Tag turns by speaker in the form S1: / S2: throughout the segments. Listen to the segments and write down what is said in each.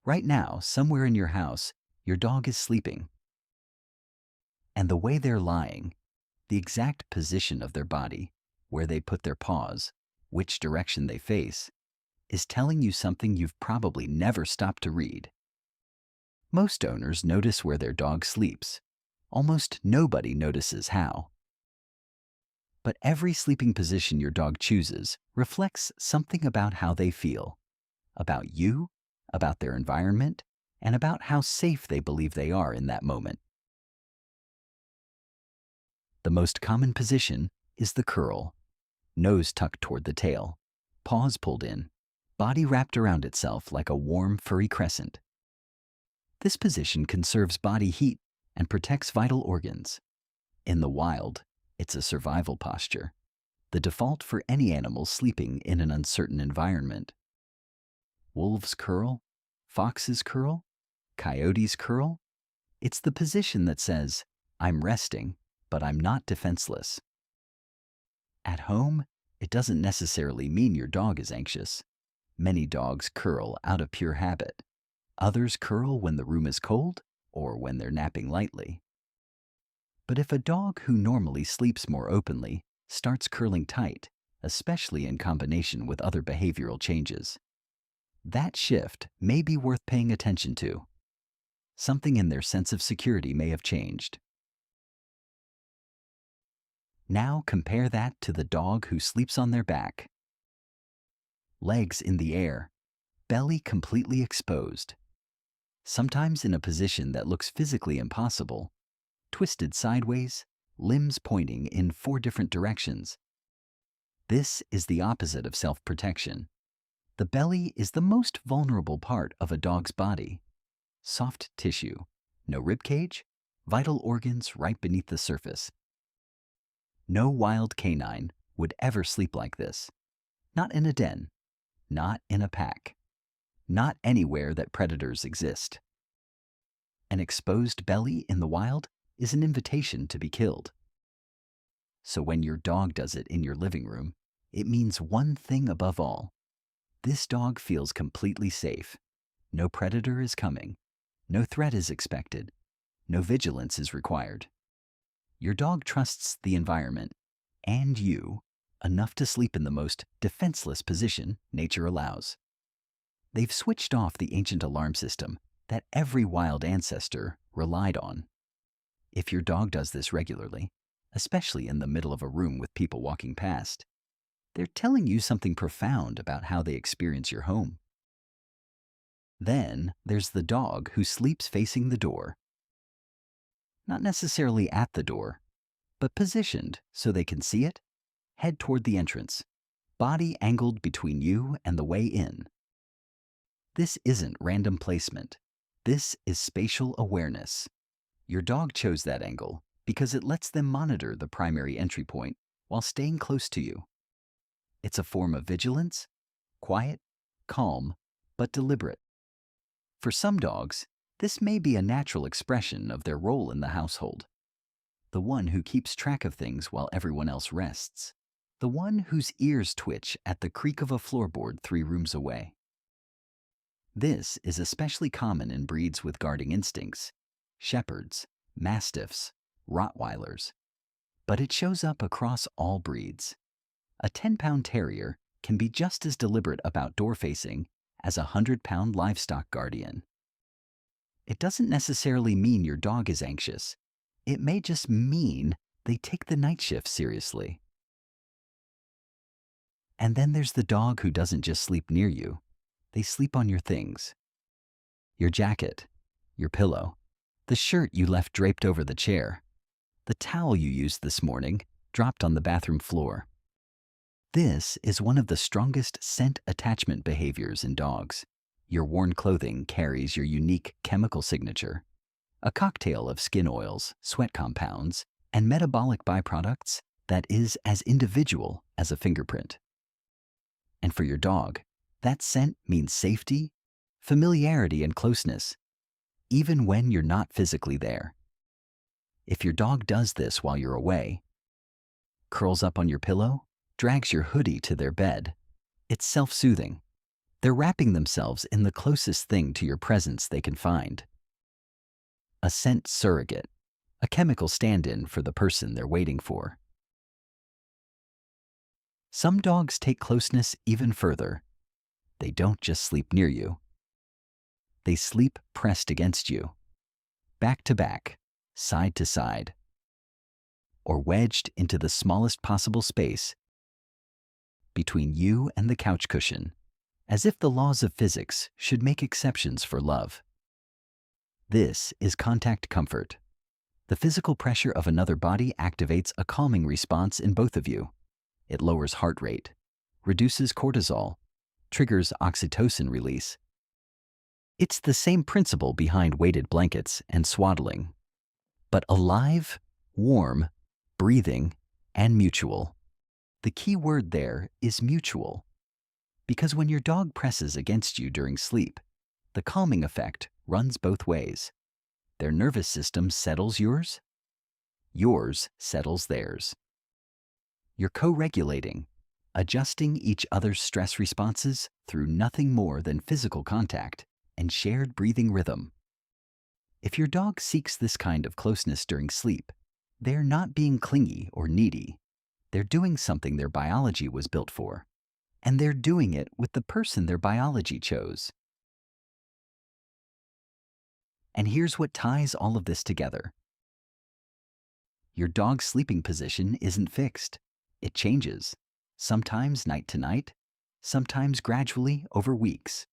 S1: Right now, somewhere in your house, your dog is sleeping, and the way they're lying, the exact position of their body, where they put their paws, which direction they face, is telling you something you've probably never stopped to read. Most owners notice where their dog sleeps. Almost nobody notices how. But every sleeping position your dog chooses reflects something about how they feel, about you, about their environment, and about how safe they believe they are in that moment. The most common position is the curl, nose tucked toward the tail, paws pulled in, body wrapped around itself like a warm, furry crescent. This position conserves body heat and protects vital organs. In the wild, it's a survival posture, the default for any animal sleeping in an uncertain environment. Wolves curl, foxes curl, coyotes curl. It's the position that says, I'm resting, but I'm not defenseless. At home, it doesn't necessarily mean your dog is anxious. Many dogs curl out of pure habit. Others curl when the room is cold or when they're napping lightly. But if a dog who normally sleeps more openly starts curling tight, especially in combination with other behavioral changes, that shift may be worth paying attention to. Something in their sense of security may have changed. Now compare that to the dog who sleeps on their back. Legs in the air, belly completely exposed. Sometimes in a position that looks physically impossible, twisted sideways, limbs pointing in 4 different directions. This is the opposite of self-protection. The belly is the most vulnerable part of a dog's body. Soft tissue, no rib cage, vital organs right beneath the surface. No wild canine would ever sleep like this. Not in a den, not in a pack, not anywhere that predators exist. An exposed belly in the wild is an invitation to be killed. So when your dog does it in your living room, it means one thing above all. This dog feels completely safe. No predator is coming. No threat is expected. No vigilance is required. Your dog trusts the environment and you enough to sleep in the most defenseless position nature allows. They've switched off the ancient alarm system that every wild ancestor relied on. If your dog does this regularly, especially in the middle of a room with people walking past, they're telling you something profound about how they experience your home. Then there's the dog who sleeps facing the door. Not necessarily at the door, but positioned so they can see it, head toward the entrance, body angled between you and the way in. This isn't random placement. This is spatial awareness. Your dog chose that angle because it lets them monitor the primary entry point while staying close to you. It's a form of vigilance, quiet, calm, but deliberate. For some dogs, this may be a natural expression of their role in the household. The one who keeps track of things while everyone else rests. The one whose ears twitch at the creak of a floorboard 3 rooms away. This is especially common in breeds with guarding instincts, shepherds, mastiffs, Rottweilers. But it shows up across all breeds. A 10-pound terrier can be just as deliberate about door facing as a 100-pound livestock guardian. It doesn't necessarily mean your dog is anxious. It may just mean they take the night shift seriously. And then there's the dog who doesn't just sleep near you. They sleep on your things. Your jacket, your pillow, the shirt you left draped over the chair, the towel you used this morning dropped on the bathroom floor. This is one of the strongest scent attachment behaviors in dogs. Your worn clothing carries your unique chemical signature, a cocktail of skin oils, sweat compounds, and metabolic byproducts that is as individual as a fingerprint. And for your dog, that scent means safety, familiarity, and closeness, even when you're not physically there. If your dog does this while you're away, curls up on your pillow, drags your hoodie to their bed, it's self-soothing. They're wrapping themselves in the closest thing to your presence they can find. A scent surrogate, a chemical stand-in for the person they're waiting for. Some dogs take closeness even further. They don't just sleep near you. They sleep pressed against you, back to back, side to side, or wedged into the smallest possible space between you and the couch cushion, as if the laws of physics should make exceptions for love. This is contact comfort. The physical pressure of another body activates a calming response in both of you. It lowers heart rate, reduces cortisol, triggers oxytocin release. It's the same principle behind weighted blankets and swaddling, but alive, warm, breathing, and mutual. The key word there is mutual, because when your dog presses against you during sleep, the calming effect runs both ways. Their nervous system settles yours settles theirs. You're co-regulating, adjusting each other's stress responses through nothing more than physical contact and shared breathing rhythm. If your dog seeks this kind of closeness during sleep, they're not being clingy or needy. They're doing something their biology was built for, and they're doing it with the person their biology chose. And here's what ties all of this together. Your dog's sleeping position isn't fixed. It changes, sometimes night to night, sometimes gradually over weeks.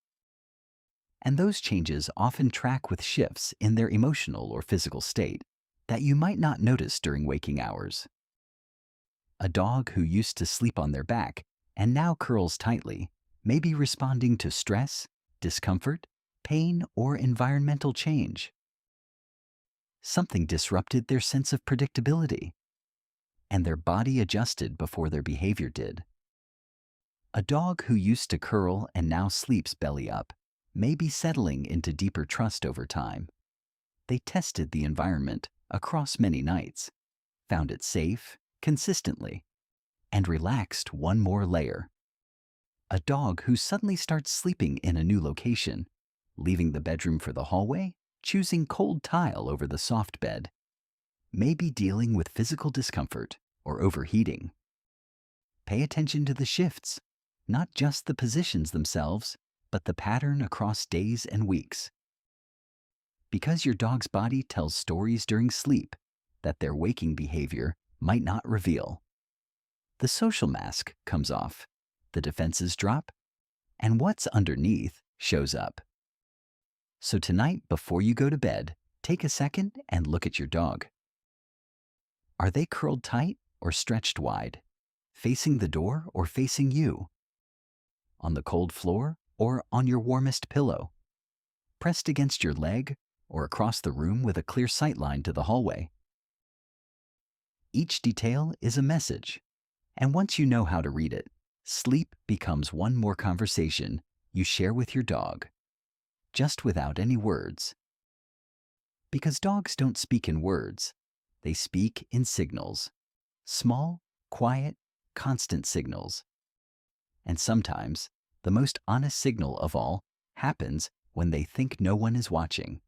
S1: And those changes often track with shifts in their emotional or physical state that you might not notice during waking hours. A dog who used to sleep on their back and now curls tightly may be responding to stress, discomfort, pain, or environmental change. Something disrupted their sense of predictability, and their body adjusted before their behavior did. A dog who used to curl and now sleeps belly up may be settling into deeper trust over time. They tested the environment across many nights, found it safe, consistently, and relaxed one more layer. A dog who suddenly starts sleeping in a new location, leaving the bedroom for the hallway, choosing cold tile over the soft bed, may be dealing with physical discomfort or overheating. Pay attention to the shifts, not just the positions themselves, but the pattern across days and weeks. Because your dog's body tells stories during sleep that their waking behavior might not reveal. The social mask comes off, the defenses drop, and what's underneath shows up. So tonight, before you go to bed, take a second and look at your dog. Are they curled tight or stretched wide? Facing the door or facing you? On the cold floor or on your warmest pillow? Pressed against your leg or across the room with a clear sight line to the hallway? Each detail is a message, and once you know how to read it, sleep becomes one more conversation you share with your dog, just without any words. Because dogs don't speak in words, they speak in signals. Small, quiet, constant signals. And sometimes, the most honest signal of all happens when they think no one is watching.